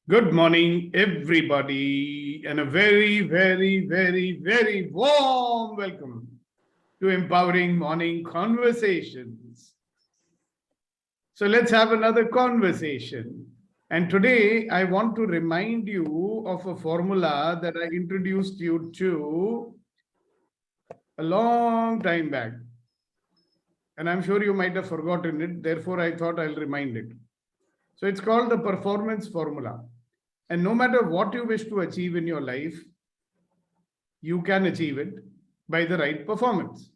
Good morning, everybody, and a very, very, very, very warm welcome to Empowering Morning Conversations. So let's have another conversation. And today I want to remind you of a formula that I introduced you to a long time back. And I'm sure you might have forgotten it. Therefore, I thought I'll remind it. So it's called the performance formula. And no matter what you wish to achieve in your life, you can achieve it by the right performance.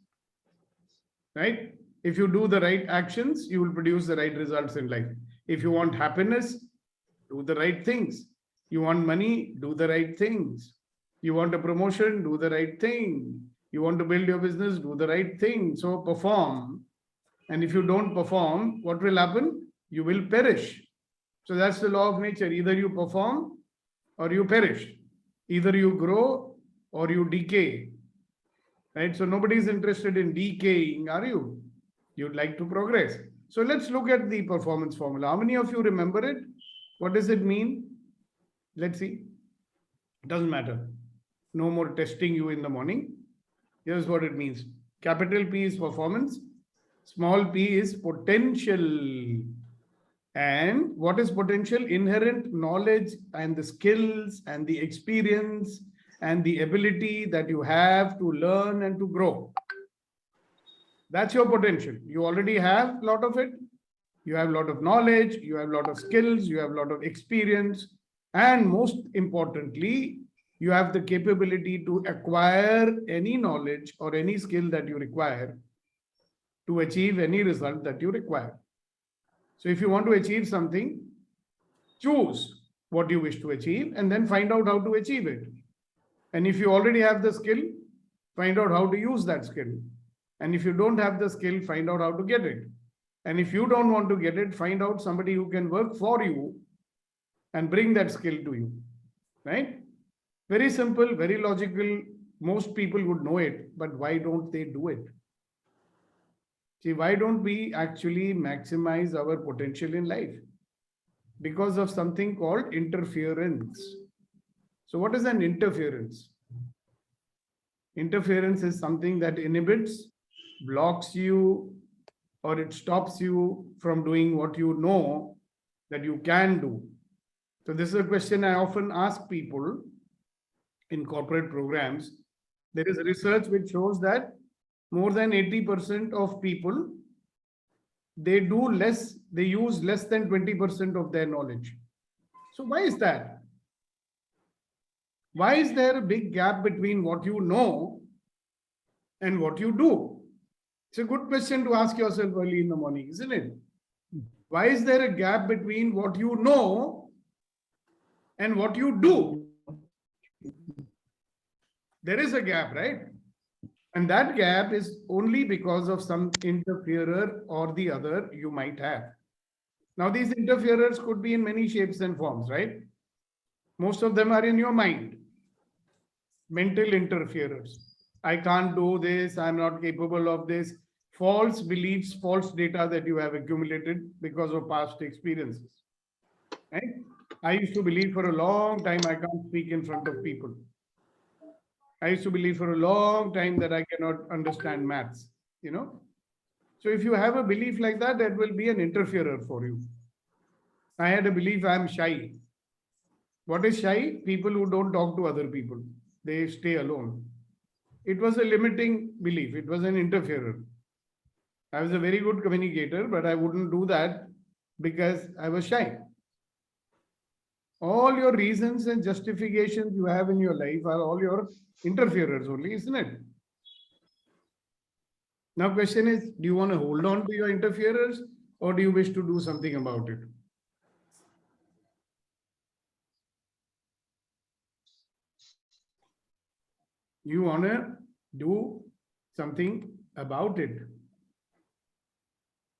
Right? If you do the right actions, you will produce the right results in life. If you want happiness, do the right things. You want money, do the right things. You want a promotion, do the right thing. You want to build your business, do the right thing. So perform. And if you don't perform, what will happen? You will perish. So that's the law of nature. Either you perform or you perish. Either you grow or you decay. Right? So nobody is interested in decaying, are you? You'd like to progress. So let's look at the performance formula. How many of you remember it? What does it mean? Let's see. It doesn't matter. No more testing you in the morning. Here's what it means. Capital P is performance. Small p is potential. And what is potential? Inherent knowledge and the skills and the experience and the ability that you have to learn and to grow. That's your potential. You already have a lot of it. You have a lot of knowledge, you have a lot of skills, you have a lot of experience, and most importantly, you have the capability to acquire any knowledge or any skill that you require to achieve any result that you require. So if you want to achieve something, choose what you wish to achieve and then find out how to achieve it. And if you already have the skill, find out how to use that skill. And if you don't have the skill, find out how to get it. And if you don't want to get it, find out somebody who can work for you and bring that skill to you. Right? Very simple, very logical. Most people would know it, but why don't they do it? See, why don't we actually maximize our potential in life? Because of something called interference. So what is an interference? Interference is something that inhibits, blocks you, or it stops you from doing what you know that you can do. So this is a question I often ask people in corporate programs. There is research which shows that more than 80% of people, they use less than 20% of their knowledge. So why is that? Why is there a big gap between what you know and what you do? It's a good question to ask yourself early in the morning, isn't it? Why is there a gap between what you know and what you do? There is a gap, right? And that gap is only because of some interferer or the other you might have. Now, these interferers could be in many shapes and forms, right? Most of them are in your mind. Mental interferers. I can't do this. I'm not capable of this. False beliefs, false data that you have accumulated because of past experiences. Right? I used to believe for a long time I can't speak in front of people. I used to believe for a long time that I cannot understand maths, So if you have a belief like that, that will be an interferer for you. I had a belief I'm shy. What is shy? People who don't talk to other people. They stay alone. It was a limiting belief. It was an interferer. I was a very good communicator, but I wouldn't do that because I was shy. All your reasons and justifications you have in your life are all your interferers only, isn't it? Now, question is, do you want to hold on to your interferers or do you wish to do something about it? You want to do something about it?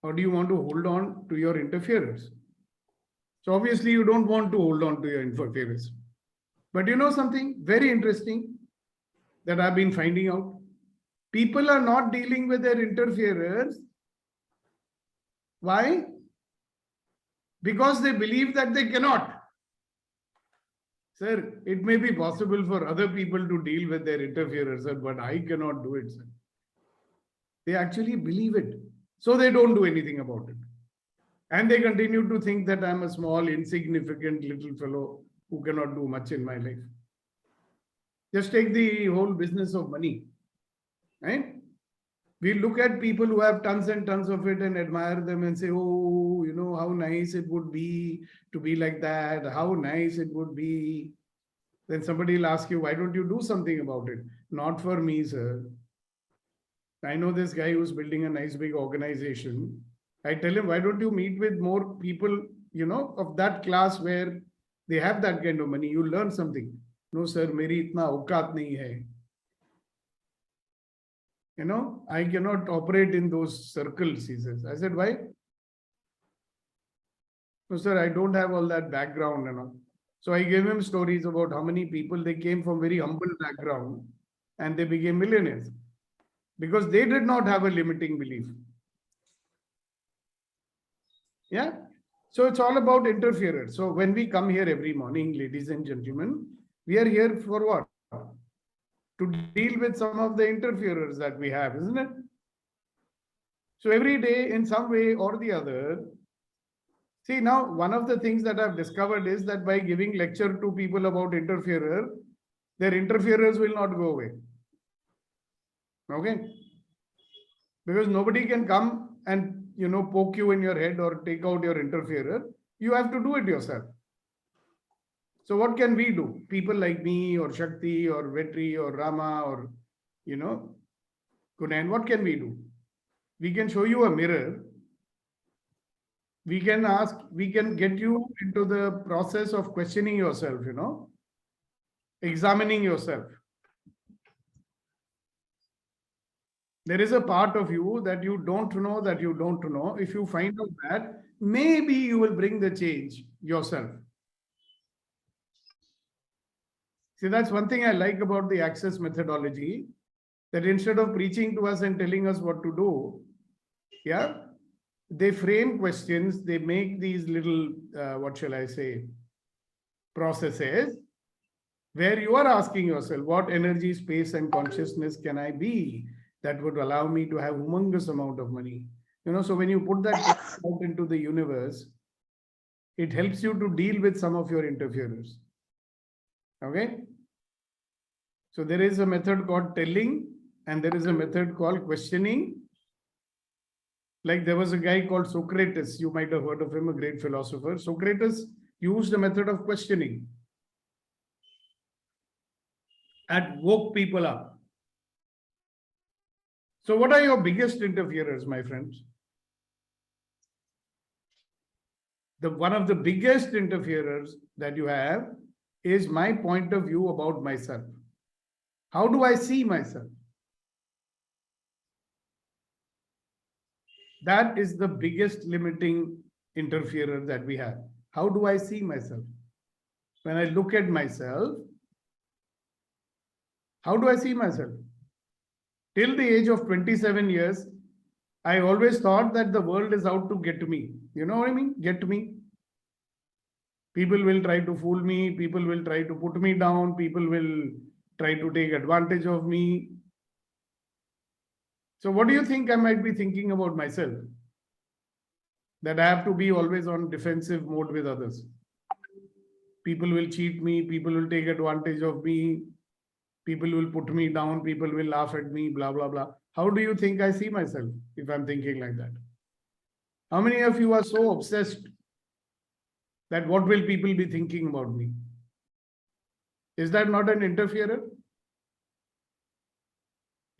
Or do you want to hold on to your interferers? So obviously you don't want to hold on to your interferers. But you know something very interesting that I've been finding out? People are not dealing with their interferers. Why? Because they believe that they cannot. Sir, it may be possible for other people to deal with their interferers, sir, but I cannot do it, sir. They actually believe it. So they don't do anything about it. And they continue to think that I'm a small, insignificant little fellow who cannot do much in my life. Just take the whole business of money, right? We look at people who have tons and tons of it and admire them and say, oh, you know, how nice it would be to be like that, how nice it would be. Then somebody will ask you, why don't you do something about it? Not for me, sir. I know this guy who's building a nice big organization. I tell him, why don't you meet with more people, you know, of that class where they have that kind of money? You learn something. No, sir, meri itna aukat nahi hai. You know, I cannot operate in those circles, he says. I said, why? No, sir, I don't have all that background, you know. So I gave him stories about how many people, they came from very humble background and they became millionaires because they did not have a limiting belief. Yeah. So it's all about interferers. So when we come here every morning, ladies and gentlemen, we are here for what? To deal with some of the interferers that we have, isn't it? So every day, in some way or the other, see, now one of the things that I've discovered is that by giving lecture to people about interferer, their interferers will not go away. Okay? Because nobody can come and, you know, poke you in your head or take out your interferer. You have to do it yourself. So what can we do? People like me or Shakti or Vetri or Rama or, you know, Kunan, what can we do? We can show you a mirror. We can ask, we can get you into the process of questioning yourself, you know, examining yourself. There is a part of you that you don't know that you don't know. If you find out that, maybe you will bring the change yourself. See, that's one thing I like about the access methodology, that instead of preaching to us and telling us what to do, yeah, they frame questions, they make these little, what shall I say, processes where you are asking yourself, what energy, space, and consciousness can I be that would allow me to have humongous amount of money? You know, so when you put that out into the universe, it helps you to deal with some of your interferers. Okay? So there is a method called telling, and there is a method called questioning. Like there was a guy called Socrates, you might have heard of him, a great philosopher. Socrates used the method of questioning and woke people up. So what are your biggest interferers, my friends? One of the biggest interferers that you have is my point of view about myself. How do I see myself? That is the biggest limiting interferer that we have. How do I see myself? When I look at myself, how do I see myself? Till the age of 27 years, I always thought that the world is out to get me. You know what I mean? Get me. People will try to fool me. People will try to put me down. People will try to take advantage of me. So what do you think I might be thinking about myself? That I have to be always on defensive mode with others. People will cheat me. People will take advantage of me. People will put me down. People will laugh at me, blah, blah, blah. How do you think I see myself if I'm thinking like that? How many of you are so obsessed that what will people be thinking about me? Is that not an interferer?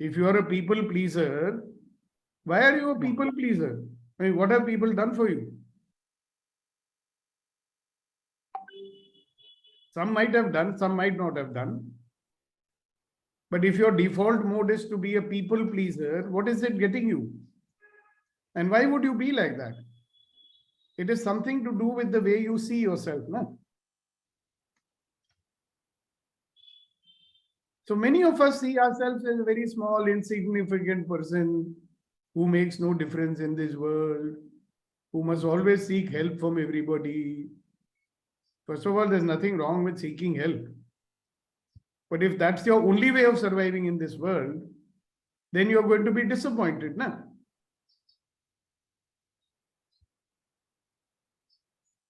If you are a people pleaser, why are you a people pleaser? I mean, what have people done for you? Some might have done, some might not have done. But if your default mode is to be a people pleaser, what is it getting you? And why would you be like that? It is something to do with the way you see yourself, no? So many of us see ourselves as a very small, insignificant person who makes no difference in this world, who must always seek help from everybody. First of all, there's nothing wrong with seeking help. But if that's your only way of surviving in this world, then you're going to be disappointed, na?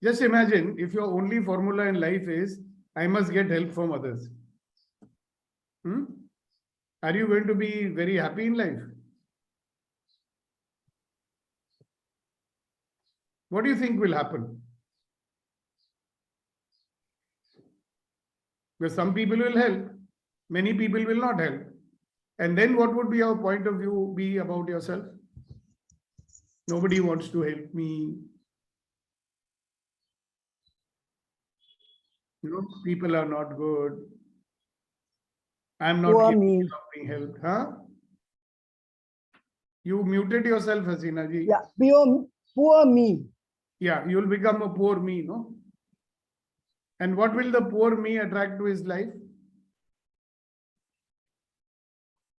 Just imagine if your only formula in life is, I must get help from others. Are you going to be very happy in life? What do you think will happen? Because some people will help, many people will not help. And then what would be your point of view be about yourself? Nobody wants to help me. People are not good. I'm not capable of being helped. Huh? You muted yourself, Hasina ji. Yeah, poor me. Yeah, you'll become a poor me, no? And what will the poor me attract to his life?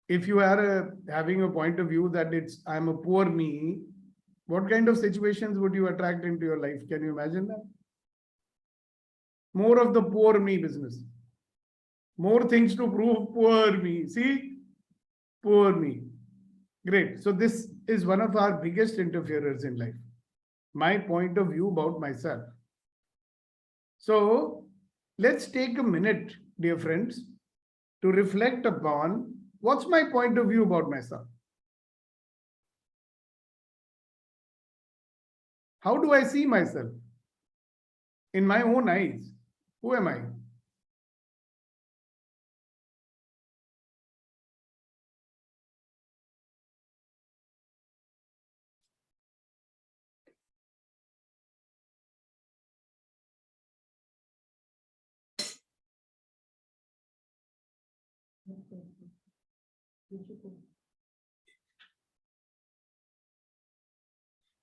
If you are having a point of view that I'm a poor me, what kind of situations would you attract into your life? Can you imagine that? More of the poor me business. More things to prove poor me. See? Poor me. Great. So this is one of our biggest interferers in life. My point of view about myself. So let's take a minute, dear friends, to reflect upon what's my point of view about myself. How do I see myself? In my own eyes. Who am I?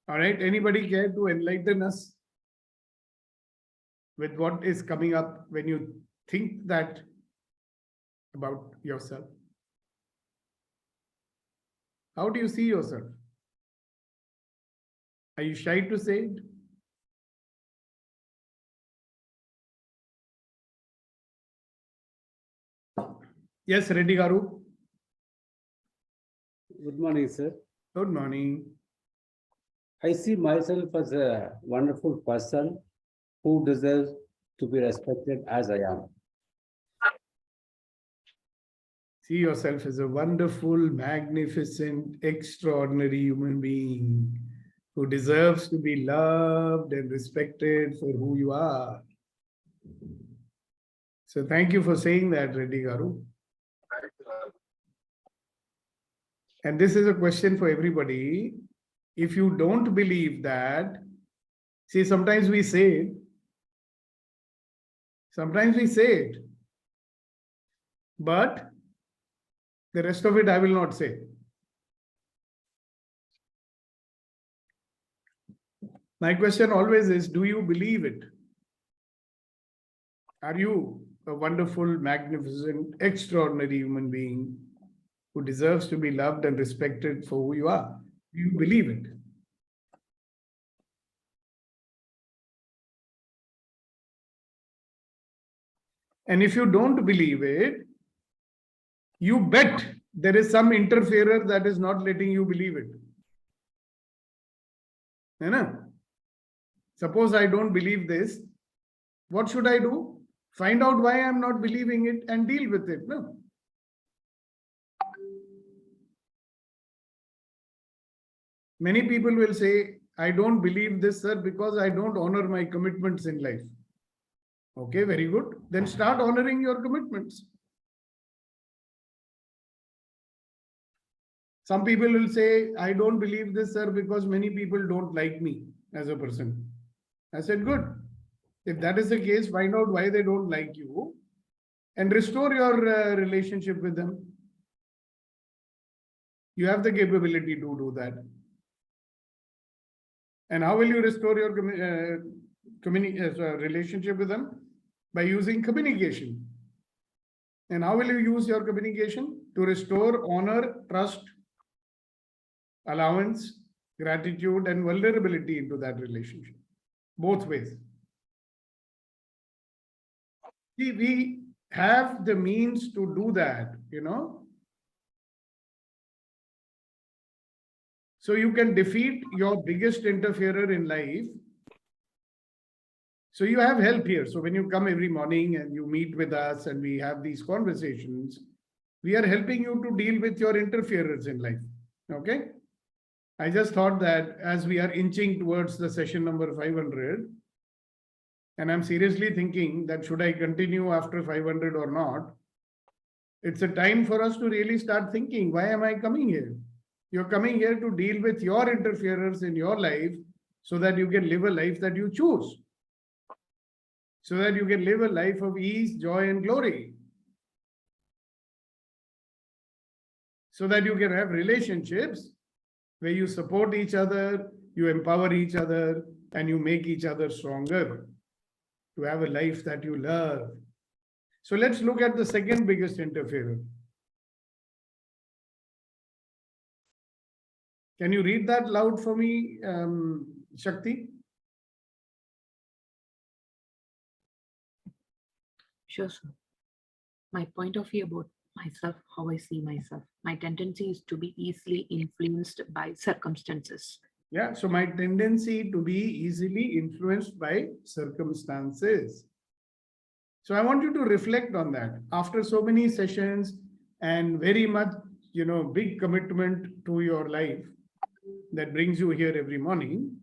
All right. Anybody care to enlighten us with what is coming up when you think that about yourself? How do you see yourself? Are you shy to say it? Yes, Reddy Garu. Good morning, sir. Good morning. I see myself as a wonderful person who deserves to be respected as I am. See yourself as a wonderful, magnificent, extraordinary human being who deserves to be loved and respected for who you are. So thank you for saying that, Reddy Garu. And this is a question for everybody. If you don't believe that, see, sometimes we say it, but the rest of it I will not say. My question always is, do you believe it? Are you a wonderful, magnificent, extraordinary human being who deserves to be loved and respected for who you are? Do you believe it? And if you don't believe it, you bet there is some interferer that is not letting you believe it. Suppose I don't believe this, what should I do? Find out why I'm not believing it and deal with it. No? Many people will say, I don't believe this, sir, because I don't honor my commitments in life. Okay, very good. Then start honoring your commitments. Some people will say, I don't believe this, sir, because many people don't like me as a person. I said, good. If that is the case, find out why they don't like you and restore your relationship with them. You have the capability to do that. And how will you restore your relationship with them? By using communication. And how will you use your communication? To restore honor, trust, allowance, gratitude, and vulnerability into that relationship. Both ways. See, we have the means to do that, you know. So you can defeat your biggest interferer in life. So you have help here. So when you come every morning and you meet with us and we have these conversations, we are helping you to deal with your interferers in life. Okay. I just thought that as we are inching towards the session number 500, and I'm seriously thinking that should I continue after 500 or not, it's a time for us to really start thinking, why am I coming here? You're coming here to deal with your interferers in your life so that you can live a life that you choose. So that you can live a life of ease, joy, and glory. So that you can have relationships where you support each other, you empower each other, and you make each other stronger. To have a life that you love. So let's look at the second biggest interferer. Can you read that loud for me, Shakti? Sure, sir. My point of view about myself, how I see myself. My tendency is to be easily influenced by circumstances. Yeah, so my tendency to be easily influenced by circumstances. So I want you to reflect on that. After so many sessions and very much, big commitment to your life that brings you here every morning,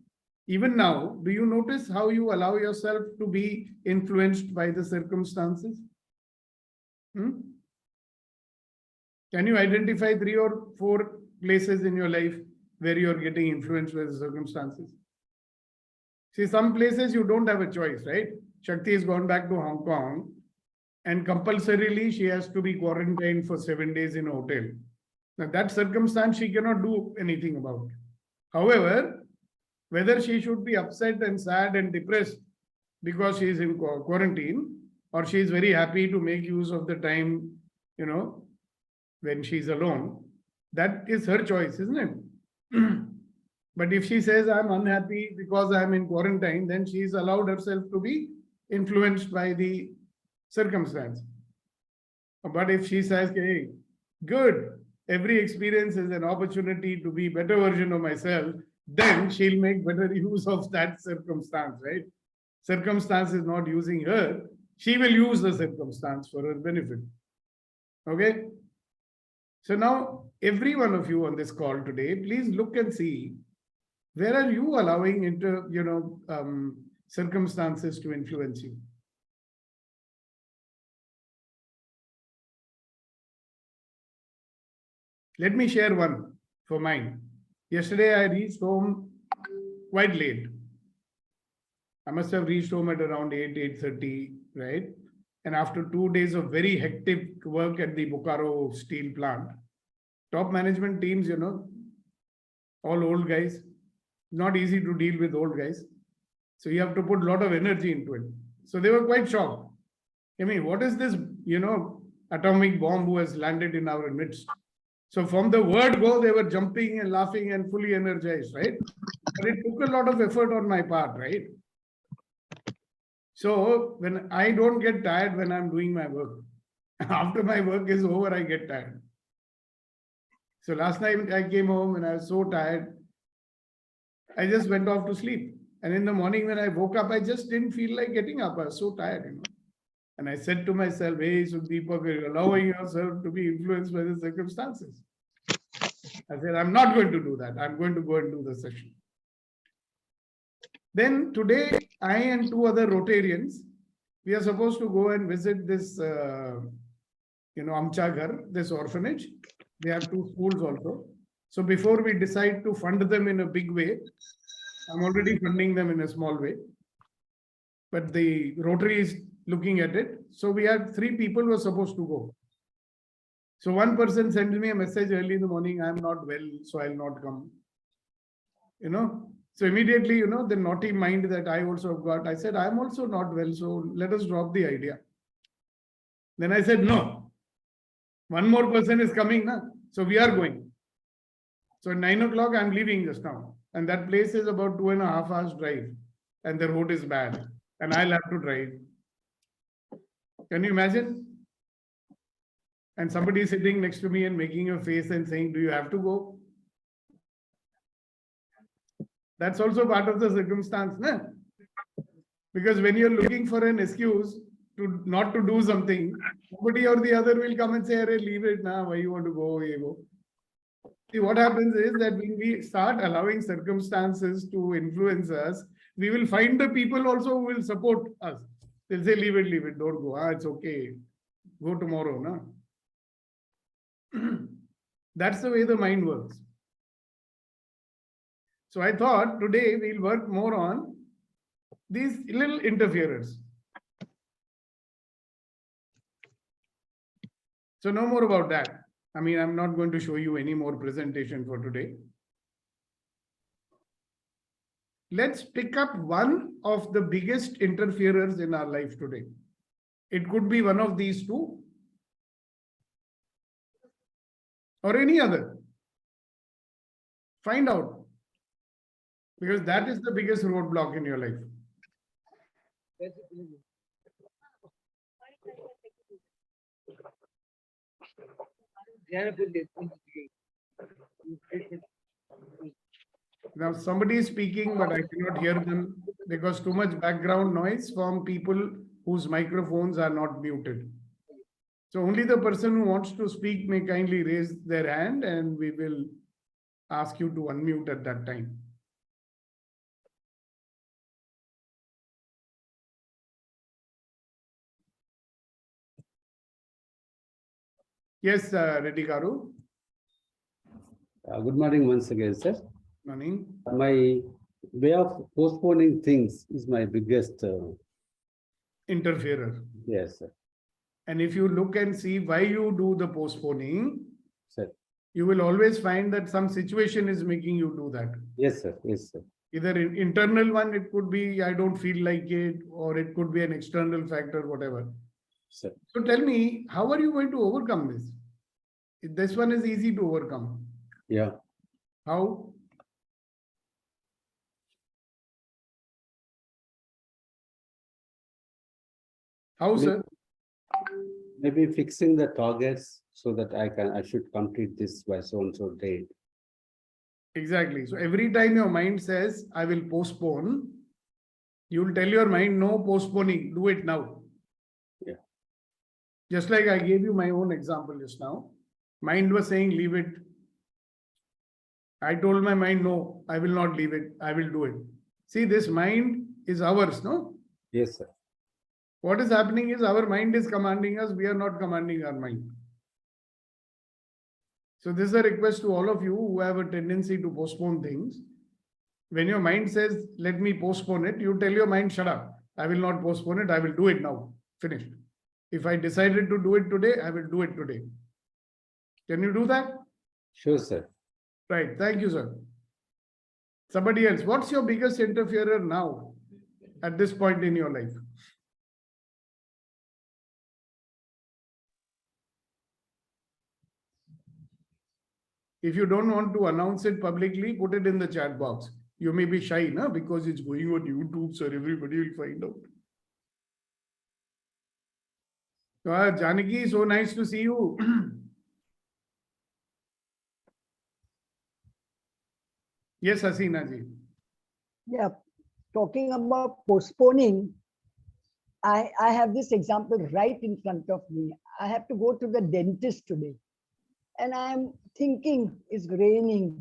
even now, do you notice how you allow yourself to be influenced by the circumstances? Can you identify 3 or 4 places in your life where you're getting influenced by the circumstances? See, some places you don't have a choice, right? Shakti has gone back to Hong Kong and compulsorily she has to be quarantined for 7 days in a hotel. Now that circumstance she cannot do anything about. However, whether she should be upset and sad and depressed because she is in quarantine, or she is very happy to make use of the time, when she's alone, that is her choice, isn't it? But if she says, I'm unhappy because I'm in quarantine, then she's allowed herself to be influenced by the circumstance. But if she says, hey, good, every experience is an opportunity to be better version of myself, then she'll make better use of that circumstance, right? Circumstance is not using her. She will use the circumstance for her benefit. Okay? So now, every one of you on this call today, please look and see, where are you allowing circumstances to influence you? Let me share one for mine. Yesterday, I reached home quite late. I must have reached home at around 8:30, right? And after 2 days of very hectic work at the Bokaro steel plant, top management teams, all old guys, not easy to deal with old guys. So you have to put a lot of energy into it. So they were quite shocked. I mean, what is this, atomic bomb who has landed in our midst? So from the word go, they were jumping and laughing and fully energized, right? But it took a lot of effort on my part, right? So when I don't get tired when I'm doing my work, after my work is over, I get tired. So last night I came home and I was so tired. I just went off to sleep. And in the morning when I woke up, I just didn't feel like getting up. I was so tired, And I said to myself, hey, Sudeepak, you're allowing yourself to be influenced by the circumstances. I said, I'm not going to do that. I'm going to go and do the session. Then today, I and 2 other Rotarians, we are supposed to go and visit this, Amcha Ghar, this orphanage. They have 2 schools also. So before we decide to fund them in a big way, I'm already funding them in a small way. But the Rotary is looking at it. So we had 3 people who were supposed to go. So one person sends me a message early in the morning, I'm not well, so I'll not come. So immediately, the naughty mind that I also got, I said, I'm also not well, so let us drop the idea. Then I said, no, one more person is coming, na? So we are going. So at 9 o'clock, I'm leaving just now. And that place is about 2.5 hours drive. And the road is bad. And I'll have to drive. Can you imagine? And somebody is sitting next to me and making a face and saying, do you have to go? That's also part of the circumstance, na? Because when you're looking for an excuse to not to do something, somebody or the other will come and say, "Arey, leave it now, why you want to go, you go." See, what happens is that when we start allowing circumstances to influence us, we will find the people also who will support us. They'll say, leave it, don't go. Ah, it's okay. Go tomorrow, na? That's the way the mind works. So I thought today we'll work more on these little interferers. So no more about that. I mean, I'm not going to show you any more presentation for today. Let's pick up one of the biggest interferers in our life today. It could be one of these two or any other. Find out, because that is the biggest roadblock in your life. Now somebody is speaking, but I cannot hear them because too much background noise from people whose microphones are not muted. So only the person who wants to speak may kindly raise their hand and we will ask you to unmute at that time. Yes, Reddy Garu. Good morning once again, sir. Morning. My way of postponing things is my biggest, Interferer. yes, sir. And if you look and see why you do the postponing, Sir. you will always find that some situation is making you do that. Yes, sir. Yes, sir. Either an internal one, it could be, I don't feel like it, or it could be an external factor, whatever. Sir. So tell me, how are you going to overcome this? This one is easy to overcome. Yeah. How? How, sir? Maybe fixing the targets so that I should complete this by so and so date. Exactly. So every time your mind says, I will postpone, you will tell your mind, no postponing, do it now. Yeah. Just like I gave you my own example just now. Mind was saying, leave it. I told my mind, no, I will not leave it. I will do it. See, this mind is ours, no? Yes, sir. What is happening is our mind is commanding us. We are not commanding our mind. So this is a request to all of you who have a tendency to postpone things. When your mind says, let me postpone it, you tell your mind, shut up. I will not postpone it. I will do it now. Finished. If I decided to do it today, I will do it today. Can you do that? Sure, sir. Right. Thank you, sir. Somebody else. What's your biggest interferer now at this point in your life? If you don't want to announce it publicly, put it in the chat box. You may be shy, na? Because it's going on YouTube, so everybody will find out. Janaki, so nice to see you. Yes, Hasina ji. Yeah, talking about postponing, I have this example right in front of me. I have to go to the dentist today. And I'm thinking, it's raining.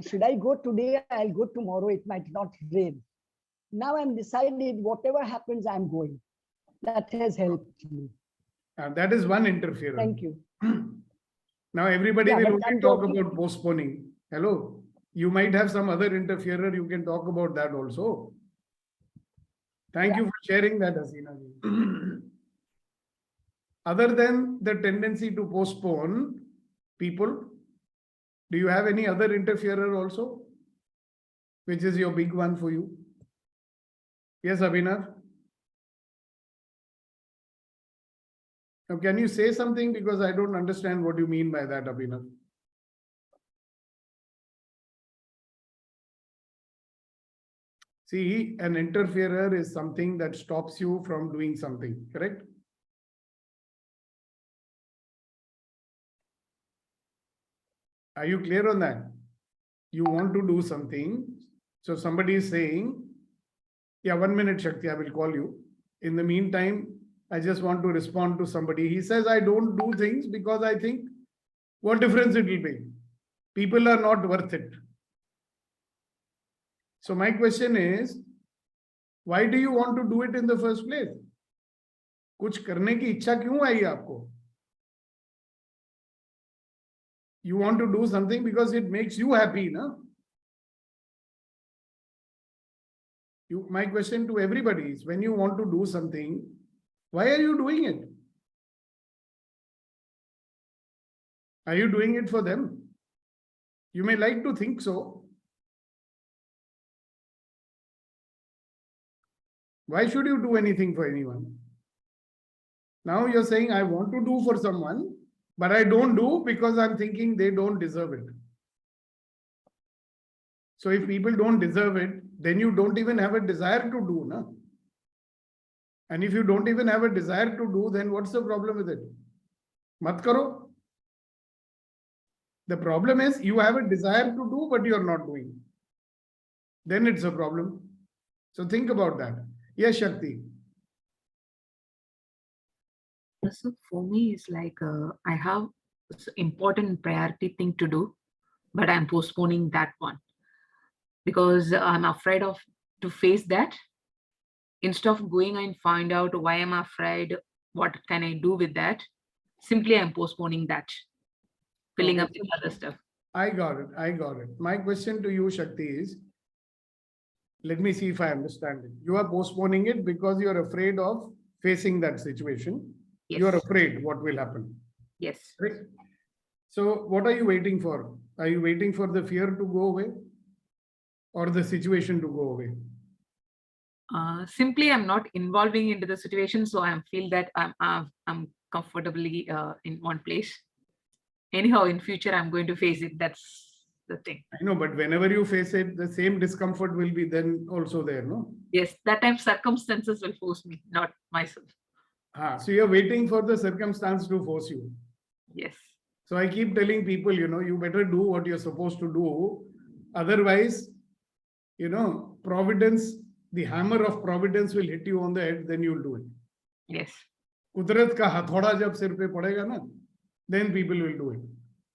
Should I go today? I'll go tomorrow. It might not rain. Now I'm decided, whatever happens, I'm going. That has helped me. That is one interferer. Thank you. Now everybody Yeah, will but only I'm talk talking- about postponing. Hello. You might have some other interferer. You can talk about that also. Thank you for sharing that, Hasina ji. Other than the tendency to postpone, people, do you have any other interferer also? Which is your big one for you? Yes, Abhinav? Now, can you say something? Because I don't understand what you mean by that, Abhinav. See, an interferer is something that stops you from doing something, correct? Are you clear on that? You want to do something. So somebody is saying, yeah, 1 minute, Shakti, I will call you. In the meantime, I just want to respond to somebody. He says, I don't do things because I think what difference it will make? People are not worth it. So my question is, why do you want to do it in the first place? कुछ करने की इच्छा क्यों आई आपको? You want to do something because it makes you happy, no? My question to everybody is, when you want to do something, why are you doing it? Are you doing it for them? You may like to think so. Why should you do anything for anyone? Now you're saying, I want to do for someone, but I don't do because I'm thinking they don't deserve it. So if people don't deserve it, then you don't even have a desire to do, no? And if you don't even have a desire to do, then what's the problem with it? Mat karo. The problem is you have a desire to do, but you're not doing. Then it's a problem. So think about that. Yes, Shakti. So for me, it's like I have this important priority thing to do, but I'm postponing that one because I'm afraid of to face that. Instead of going and find out why I'm afraid, what can I do with that? Simply, I'm postponing that, filling up with other stuff. I got it. I got it. My question to you, Shakti, is, let me see if I understand it. You are postponing it because you're afraid of facing that situation. Yes. You're afraid what will happen. Yes. Right? So what are you waiting for? Are you waiting for the fear to go away or the situation to go away? Simply, I'm not involving into the situation, so I feel that I'm comfortably in one place. Anyhow, in future, I'm going to face it. That's the thing. I know, but whenever you face it, the same discomfort will be then also there, no? Yes, that time circumstances will force me, not myself. So you're waiting for the circumstance to force you. Yes. So I keep telling people, you better do what you're supposed to do. Otherwise, providence, the hammer of providence will hit you on the head, then you'll do it. Yes. Kudrat ka hathoda jab sir pe padega na, then people will do it.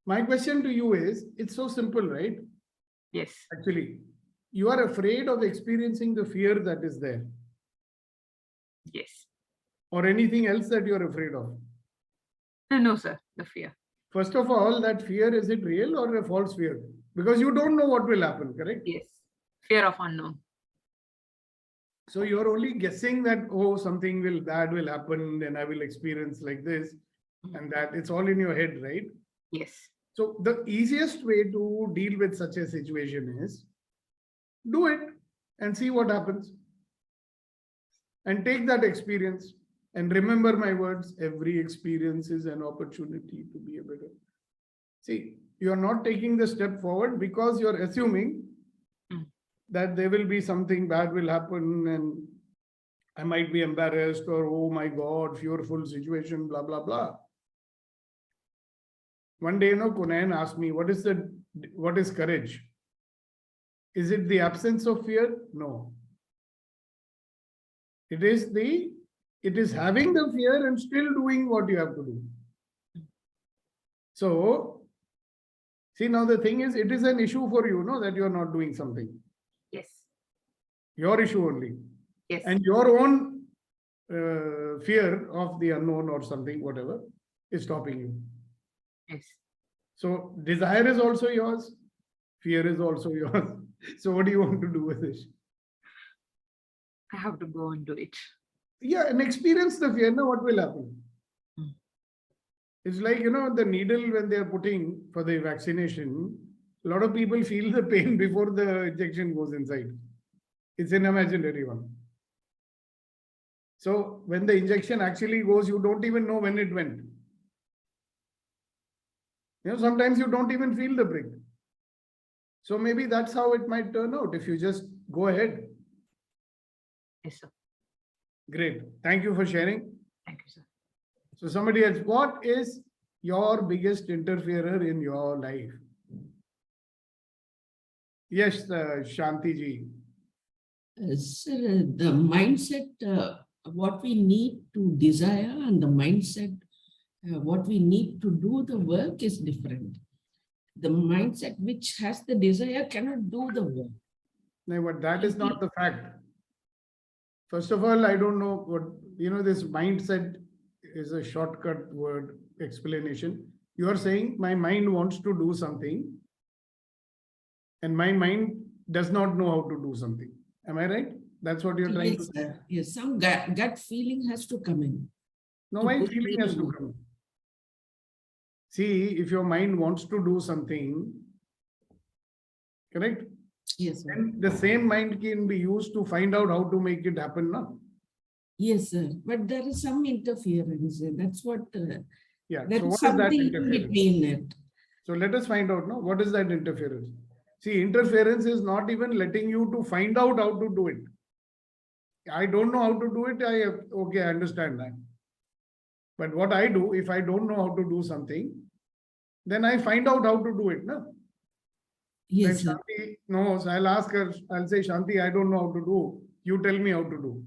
My question to you is, it's so simple, right? Yes. Actually, you are afraid of experiencing the fear that is there. Yes. Or anything else that you're afraid of. No, sir, the fear. First of all, that fear, is it real or a false fear? Because you don't know what will happen, correct? Yes. Fear of unknown. So you're only guessing that, oh, something bad will happen and I will experience like this and that. It's all in your head, right? Yes. So the easiest way to deal with such a situation is do it and see what happens. And take that experience. And remember my words, every experience is an opportunity to be a better. See, you're not taking the step forward because you're assuming that there will be something bad will happen and I might be embarrassed or, oh my God, fearful situation, blah, blah, blah. One day, Kunayan asked me, what is courage? Is it the absence of fear? No. It is having the fear and still doing what you have to do. So, see, now the thing is, it is an issue for you, that you're not doing something. Yes. Your issue only. Yes. And your own fear of the unknown or something, whatever, is stopping you. Yes. So, desire is also yours. Fear is also yours. So, what do you want to do with this? I have to go and do it. Yeah, and experience the fear. Now, what will happen? It's like, the needle when they are putting for the vaccination, a lot of people feel the pain before the injection goes inside. It's an imaginary one. So when the injection actually goes, you don't even know when it went. Sometimes you don't even feel the prick. So maybe that's how it might turn out if you just go ahead. Yes, sir. Great. Thank you for sharing. Thank you, sir. So somebody else, what is your biggest interferer in your life? Yes, Shanti ji. Sir, the mindset, what we need to desire and the mindset, what we need to do the work is different. The mindset which has the desire cannot do the work. No, but that is not the fact. First of all, I don't know what, this mindset is a shortcut word explanation. You are saying my mind wants to do something and my mind does not know how to do something. Am I right? That's what you're trying to Yes, say? sir. Yes, some gut feeling has to come in. No, to my put feeling in has the to work. come. See, if your mind wants to do something, correct? Yes, sir. And the same mind can be used to find out how to make it happen now. Yes, sir. But there is some interference. That's what. Yeah. There So is what is that something in interference? between it. So let us find out now. What is that interference? See, interference is not even letting you to find out how to do it. I don't know how to do it. Okay, I understand that. But what I do, if I don't know how to do something, then I find out how to do it. No? Then Yes, sir. Shanti knows. I'll ask her. I'll say, Shanti, I don't know how to do. You tell me how to do.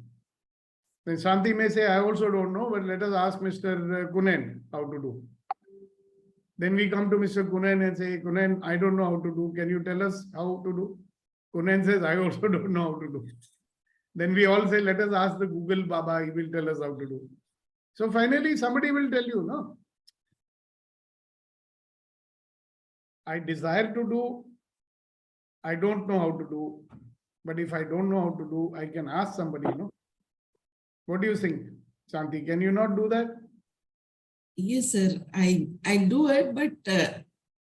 Then Shanti may say, I also don't know, but let us ask Mr. Kunen how to do. Then we come to Mr. Kunen and say, Kunen, I don't know how to do. Can you tell us how to do? Kunen says, I also don't know how to do. Then we all say, let us ask the Google Baba, he will tell us how to do. So finally, somebody will tell you, no? I desire to do, I don't know how to do. But if I don't know how to do, I can ask somebody, no? What do you think, Shanti? Can you not do that? Yes, sir. I do it, but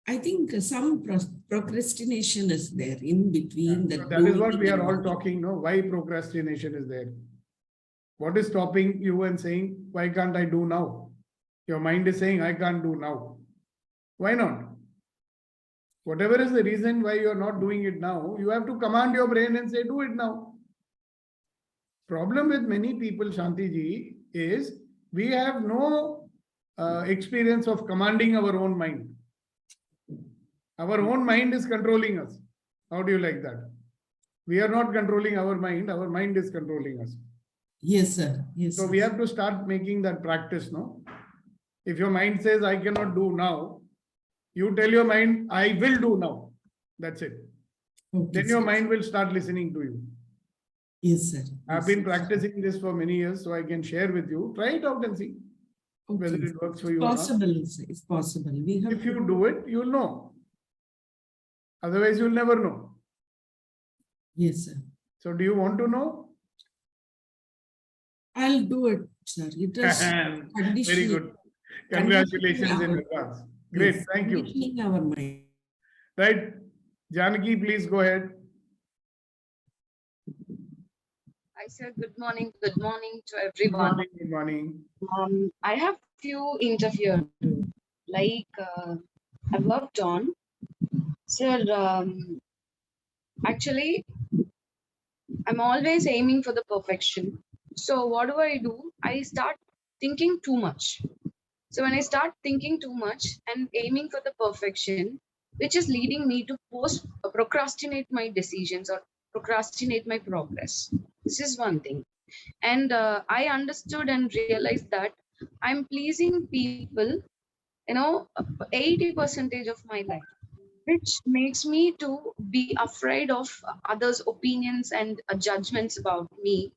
I think some procrastination is there in between So the that is what doing we are and all not. talking, no? Why procrastination is there? What is stopping you and saying, why can't I do now? Your mind is saying, I can't do now. Why not? Whatever is the reason why you're not doing it now, you have to command your brain and say, do it now. Problem with many people, Shanti ji, is we have no experience of commanding our own mind. Our own mind is controlling us. How do you like that? We are not controlling our mind is controlling us. Yes, sir. Yes. So sir. we have to start making that practice, no? If your mind says, I cannot do now, you tell your mind, I will do now. That's it. Okay, Then your sir. mind will start listening to you. Yes, sir. I've Yes, been sir. practicing this for many years, so I can share with you. Try it out and see whether Okay. it works for It's you or not. possible, sir. It's possible. We have If you do it, you'll know. Otherwise, you'll never know. Yes, sir. So do you want to know? I'll do it, sir. It is Very conditioning. good. Congratulations in Conditioning advance. Great, yes, thank you. conditioning our mind. Right. Janaki, please go ahead. Hi, sir. Good morning. Good morning to Good everyone. morning. Good morning. I have few interferers. Like I've worked on. Sir, actually, I'm always aiming for the perfection. So what do? I start thinking too much. So when I start thinking too much and aiming for the perfection, which is leading me to procrastinate my decisions or procrastinate my progress. This is one thing. And I understood and realized that I'm pleasing people, 80 percentage of my life, which makes me to be afraid of others' opinions and judgments about me,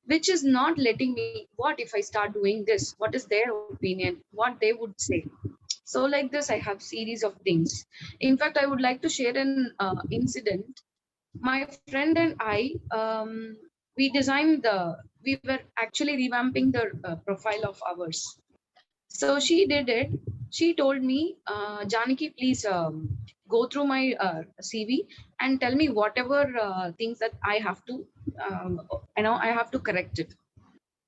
which is not letting me, what if I start doing this, what is their opinion, what they would say. So like this, I have series of things. In fact, I would like to share an incident. My friend and I, we were actually revamping the profile of ours. So she did it. She told me, Janaki, please go through my CV and tell me whatever things that I have to, I have to correct it.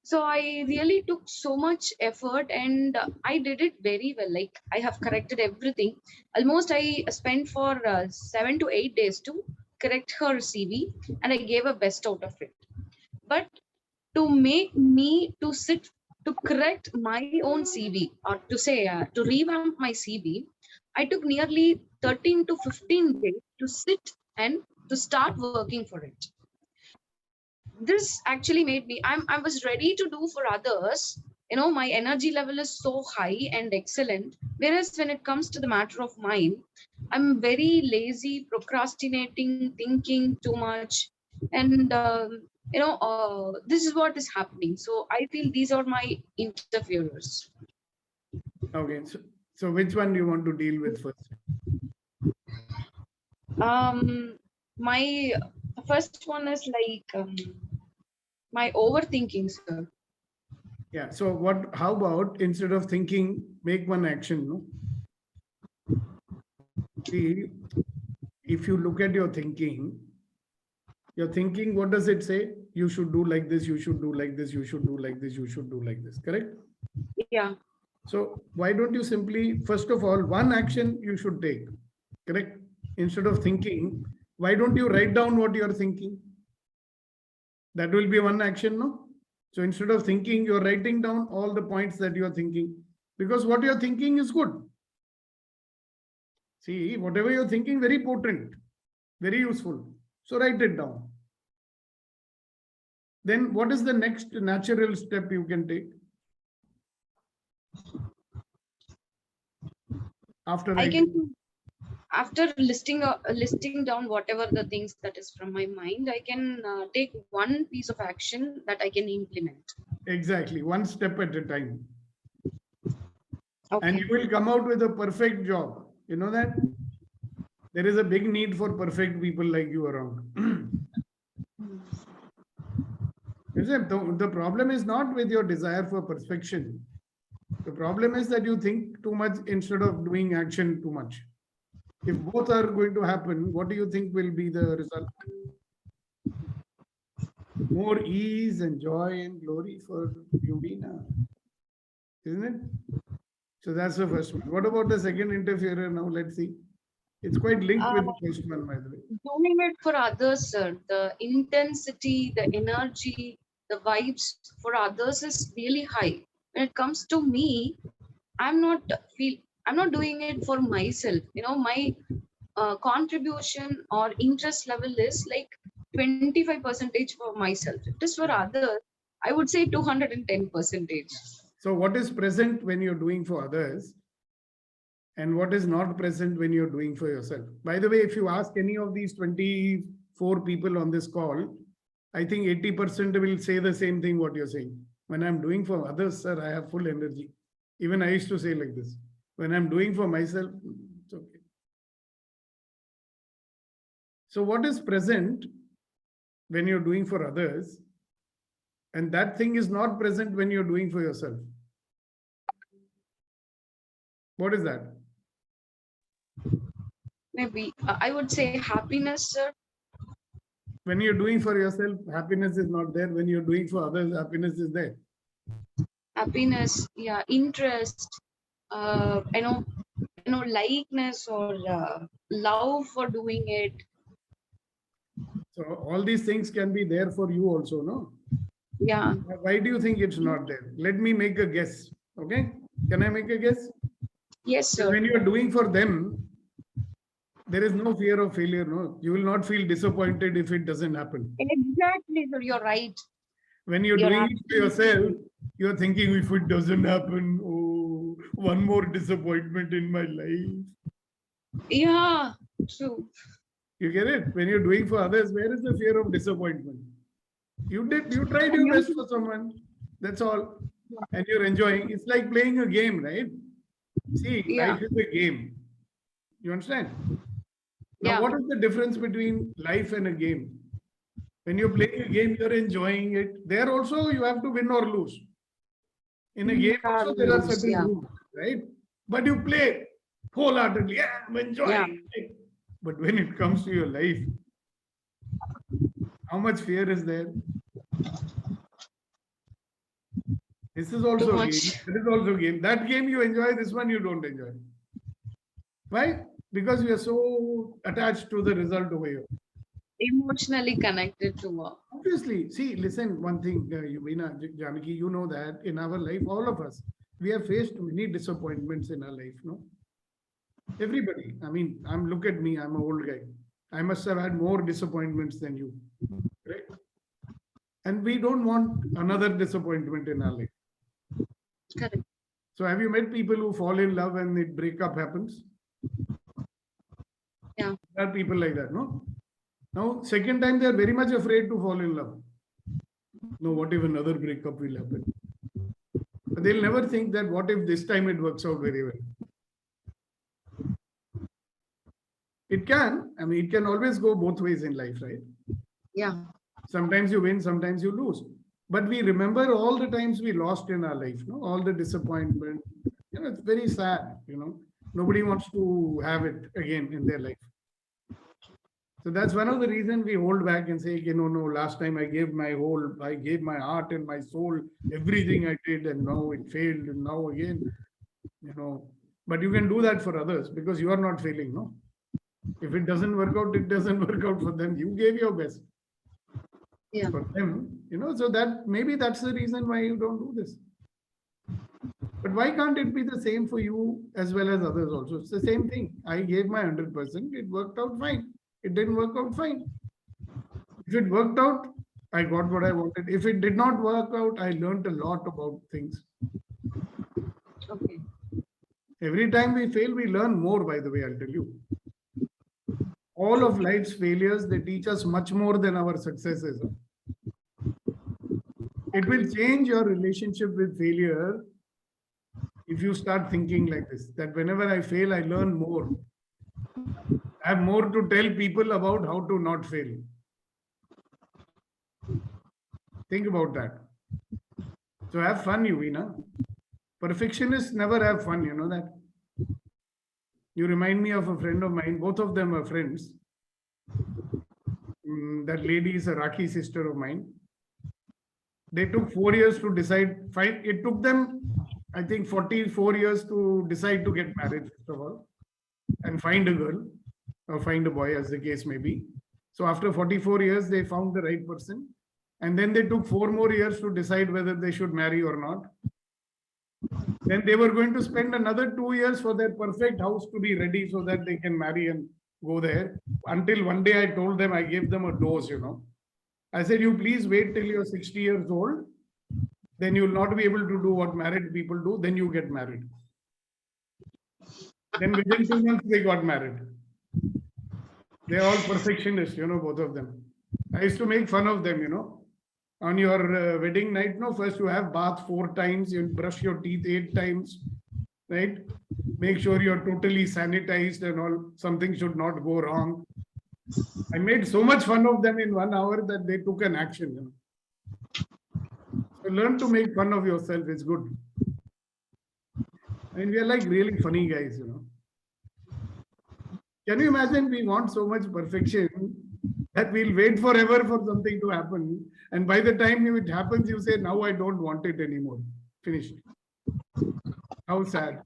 So I really took so much effort and I did it very well. Like I have corrected everything. Almost I spent for 7 to 8 days to correct her CV and I gave a best out of it. But to make me to sit to correct my own CV or to say to revamp my CV, I took nearly 13 to 15 days to sit and to start working for it. This actually made me, I was ready to do for others. My energy level is so high and excellent. Whereas when it comes to the matter of mine, I'm very lazy, procrastinating, thinking too much. And, this is what is happening. So I feel these are my interferers. Okay, so which one do you want to deal with first? My first one is like my overthinking, sir. Yeah, so how about instead of thinking, make one action, no? See, if you look at your thinking, what does it say? You should do like this, you should do like this, you should do like this, you should do like this, correct? Yeah. So why don't you simply, first of all, one action you should take, correct? Instead of thinking, why don't you write down what you're thinking? That will be one action, no? So instead of thinking, you're writing down all the points that you're thinking, because what you're thinking is good. See, whatever you're thinking, very potent, very useful. So write it down. Then what is the next natural step you can take? After after listing down whatever the things that is from my mind, I can take one piece of action that I can implement. Exactly, one step at a time. Okay. And you will come out with a perfect job. You know that? There is a big need for perfect people like you around. The problem is not with your desire for perfection. The problem is that you think too much instead of doing action too much. If both are going to happen, what do you think will be the result? More ease and joy and glory for Yuvina, isn't it? So that's the first one. What about the second interferer now? Let's see. It's quite linked with the first one, by the way. Doing it for others, sir. The intensity, the energy, the vibes for others is really high. When it comes to me, I'm not doing it for myself. My contribution or interest level is like 25% for myself. If it is for others, I would say 210%. So what is present when you're doing for others and what is not present when you're doing for yourself? By the way, if you ask any of these 24 people on this call, I think 80% will say the same thing what you're saying. When I'm doing for others, sir, I have full energy. Even I used to say like this. When I'm doing for myself, it's okay. So what is present when you're doing for others? And that thing is not present when you're doing for yourself. What is that? Maybe I would say happiness, sir. When you're doing for yourself, happiness is not there. When you're doing for others, happiness is there. Happiness, yeah, interest, likeness or love for doing it. So all these things can be there for you also, no? Yeah. Why do you think it's not there? Let me make a guess. Okay? Can I make a guess? Yes, sir. When you're doing for them, there is no fear of failure, no? You will not feel disappointed if it doesn't happen. Exactly, sir. You're right. When you're doing it for yourself, you're thinking if it doesn't happen, oh, one more disappointment in my life. Yeah, true. You get it? When you're doing for others, where is the fear of disappointment? You tried your best for someone. That's all. And you're enjoying. It's like playing a game, right? See, life is a game. You understand? Now, what is the difference between life and a game? When you're playing a game, you're enjoying it. There also, you have to win or lose. In a game also, there are certain rules, right? But you play wholeheartedly. Yeah, I'm enjoying it. But when it comes to your life, how much fear is there? This is also a game. That is also a game. That game you enjoy, this one you don't enjoy. Why? Because we are so attached to the result over here. Emotionally connected to work. Obviously, see, listen, one thing, Yuvina, Janaki, you know that in our life, all of us, we have faced many disappointments in our life, no? Everybody. I mean, look at me, I'm an old guy. I must have had more disappointments than you. Correct? And we don't want another disappointment in our life. Correct. So have you met people who fall in love and the breakup happens? Yeah. There are people like that, no? Now, second time, they are very much afraid to fall in love. No, what if another breakup will happen? But they'll never think that what if this time it works out very well. It can. I mean, it can always go both ways in life, right? Yeah. Sometimes you win, sometimes you lose. But we remember all the times we lost in our life, no? All the disappointment. You know, it's very sad, you know. Nobody wants to have it again in their life. So that's one of the reasons we hold back and say, you know, no, last time I gave my heart and my soul, everything I did, and now it failed, and now again, you know. But you can do that for others because you are not failing, no? If it doesn't work out, it doesn't work out for them. You gave your best. Yeah. For them, you know, so that maybe that's the reason why you don't do this. But why can't it be the same for you as well as others also? It's the same thing. I gave my 100%. It worked out fine. It didn't work out fine. If it worked out, I got what I wanted. If it did not work out, I learned a lot about things. Okay. Every time we fail, we learn more, by the way, I'll tell you. All of life's failures, they teach us much more than our successes. It will change your relationship with failure if you start thinking like this, that whenever I fail, I learn more. I have more to tell people about how to not fail. Think about that. So have fun, Yuvina. Perfectionists never have fun, you know that. You remind me of a friend of mine. Both of them are friends. That lady is a Rakhi sister of mine. They took 4 years to decide. It took them, I think, 44 years to decide to get married, first of all, and find a girl or find a boy, as the case may be. So after 44 years, they found the right person. And then they took 4 more years to decide whether they should marry or not. Then they were going to spend another 2 years for their perfect house to be ready so that they can marry and go there. Until one day I told them, I gave them a dose, you know. I said, you please wait till you're 60 years old. Then you'll not be able to do what married people do. Then you get married. Then within 2 months, they got married. They're all perfectionists, you know, both of them. I used to make fun of them, you know. On your wedding night, no, first you have bath 4 times, you brush your teeth 8 times, right? Make sure you're totally sanitized and all. Something should not go wrong. I made so much fun of them in 1 hour that they took an action. You know? So learn to make fun of yourself. It's good. I mean, we are like really funny guys, you know. Can you imagine we want so much perfection that we'll wait forever for something to happen. And by the time it happens, you say, now I don't want it anymore. Finished. How sad.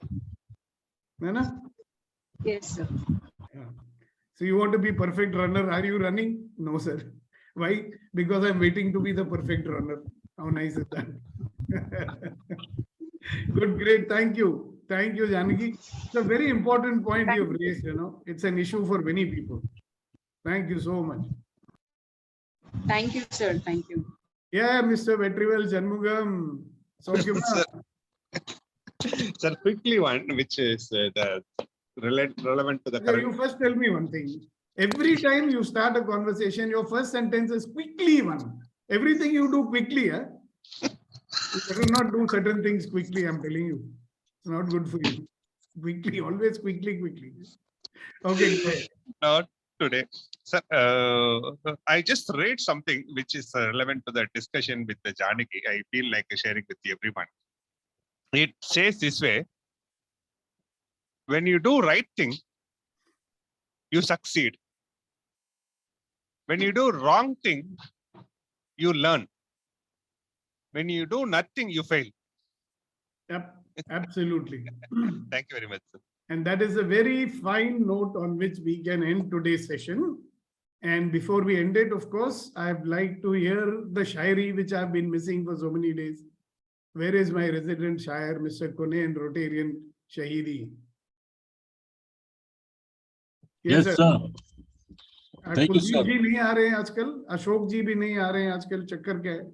Nana? Yes, sir. Yeah. So you want to be perfect runner. Are you running? No, sir. Why? Because I'm waiting to be the perfect runner. How nice is that? Good, great. Thank you. Thank you, Janaki. It's a very important point you've raised, you know. It's an issue for many people. Thank you so much. Thank you, sir. Thank you. Yeah, Mr. Vetrivel Janmugam. Sir, quickly one, which is the relevant to the current. You first tell me one thing. Every time you start a conversation, your first sentence is quickly one. Everything you do quickly, huh? You better not do certain things quickly, I'm telling you. It's not good for you. Quickly, always quickly. Okay, go ahead. Not today. Sir, I just read something which is relevant to the discussion with the Janaki. I feel like sharing with everyone. It says this way: when you do right thing, you succeed. When you do wrong thing, you learn. When you do nothing, you fail. Yep, absolutely. Thank you very much, sir. And that is a very fine note on which we can end today's session. And before we end it, of course, I'd like to hear the Shairi, which I've been missing for so many days. Where is my resident Shair, Mr. Kone and Rotarian Shahidi? Yes, sir. Thank you, Kuldeep sir. जी नहीं आ रहे हैं आजकल, अशोक जी भी नहीं आ रहे हैं आजकल, चक्कर क्या है?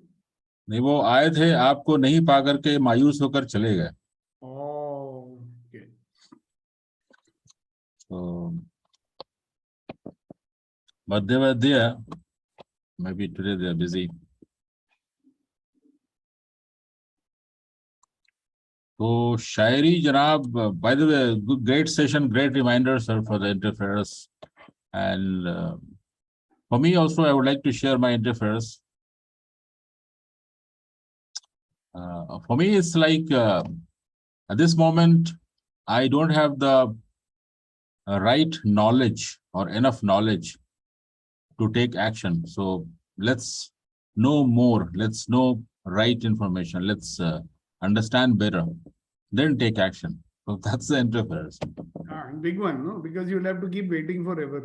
नहीं, वो आए थे, आपको नहीं पा करके मायूस होकर चले गए। Okay, So, but they were there. Maybe today they are busy. So, Shairi Janab, by the way, good, great session, great reminder, sir, for the interferers. And for me also, I would like to share my interferers. For me, it's like at this moment, I don't have the right knowledge or enough knowledge to take action. So let's know more. Let's know right information. Let's understand better, then take action. So that's the interference. big one, no? Because you'll have to keep waiting forever.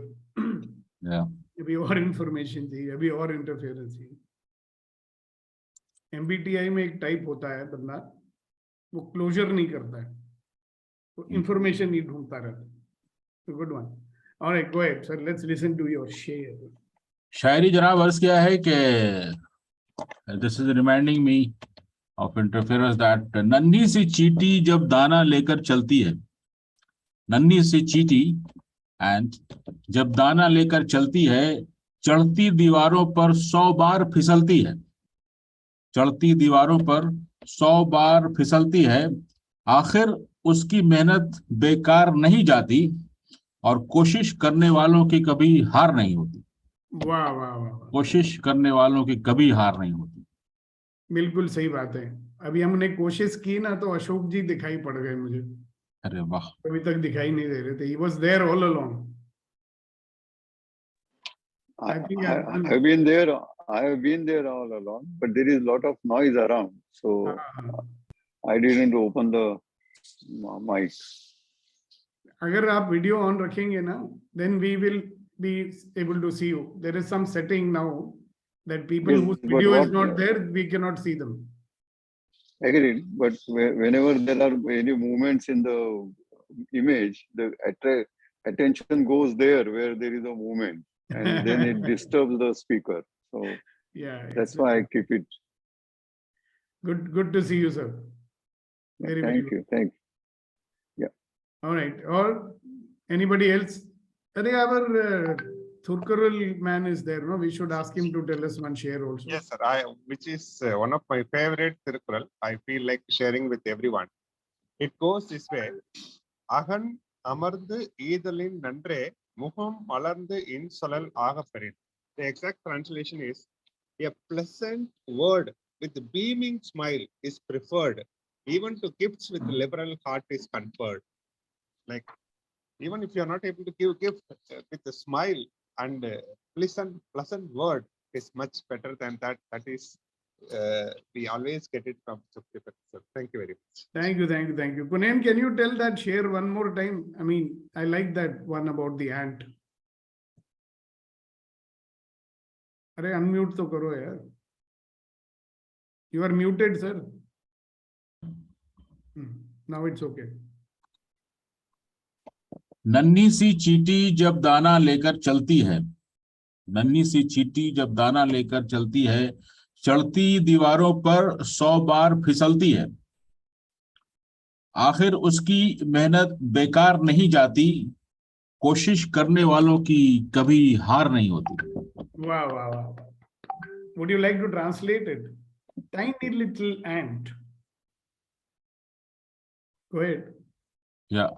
Yeah. अभी और information चाहिए, अभी और interference चाहिए. MBTI में एक type होता है बंदा, वो क्लोजर नहीं करता है, वो information ही ढूंढता रहता है. So good one. All right, go ahead, sir. Let's listen to your share. शायरी जनाब अर्ज किया है कि this is reminding me of interference that नन्ही सी चींटी जब दाना लेकर चलती है, नन्ही सी चींटी एंड जब दाना लेकर चलती है, चढ़ती दीवारों पर 100 बार फिसलती है, चढ़ती दीवारों पर 100 बार फिसलती है, आखिर उसकी मेहनत बेकार नहीं जाती और कोशिश करने वालों की कभी हार नहीं होती। वाह वाह वाह, कोशिश करने वालों की कभी हार नहीं होती। बिल्कुल सही बात है। अभी हमने कोशिश की ना तो अशोक जी दिखाई पड़ गए मुझे। अरे वाह, अभी तक दिखाई नहीं दे रहे थे। He was there all along. I think I have been there. I have been there all along, but there is a lot of noise around, so I didn't open the mic. अगर आप video on रखेंगे ना, then we will be able to see you. There is some setting now that people Yes, whose but video is what- not there, we cannot see them. Agreed, but whenever there are any movements in the image, the attention goes there where there is a movement, and then it disturbs the speaker. So Yeah, that's why I keep it. good to see you, sir. Very, very Thank good. you. Thank you. All right. Or anybody else? I think our Thurkaral man is there. No, we should ask him to tell us one share also. Yes, sir. Which is one of my favorite Tirukkural. I feel like sharing with everyone. It goes this way. Ahan amardu eedalin nandre muham malarndu in solal agaperin. The exact translation is, a pleasant word with beaming smile is preferred. Even to gifts with liberal heart is conferred. Like, even if you are not able to give gift with a smile and pleasant word is much better than that. That is, we always get it from Sukhdev. Thank you very much. Thank you, thank you, thank you. Punen, can you tell that share one more time? I mean, I like that one about the ant. अरे unmute तो करो यार. You are muted, sir. Now it's okay. नन्ही सी चींटी जब दाना लेकर चलती है, नन्ही सी चींटी जब दाना लेकर चलती है, चढ़ती दीवारों पर 100 बार फिसलती है, आखिर उसकी मेहनत बेकार नहीं जाती, कोशिश करने वालों की कभी हार नहीं होती। Wow, wow, wow. Would you like to translate it? Tiny little ant. Go ahead. Yeah.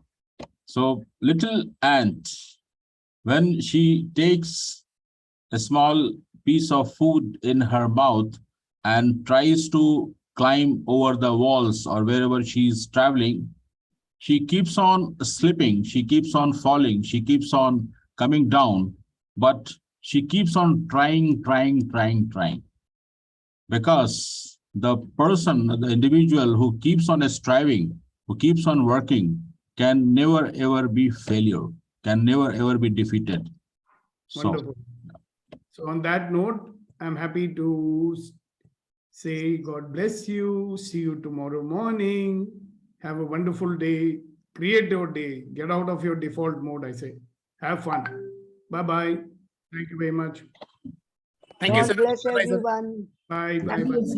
So little ant, when she takes a small piece of food in her mouth and tries to climb over the walls or wherever she is traveling, she keeps on slipping, she keeps on falling, she keeps on coming down, but she keeps on trying. Because the person, the individual who keeps on striving, who keeps on working, can never ever be failure, can never ever be defeated. So, Wonderful. So on that note, I'm happy to say God bless you. See you tomorrow morning. Have a wonderful day. Create your day. Get out of your default mode, I say. Have fun. Bye-bye. Thank you very much. Thank you, God sir. bless Bye, sir. everyone. Bye. Bye. Thank Bye. you.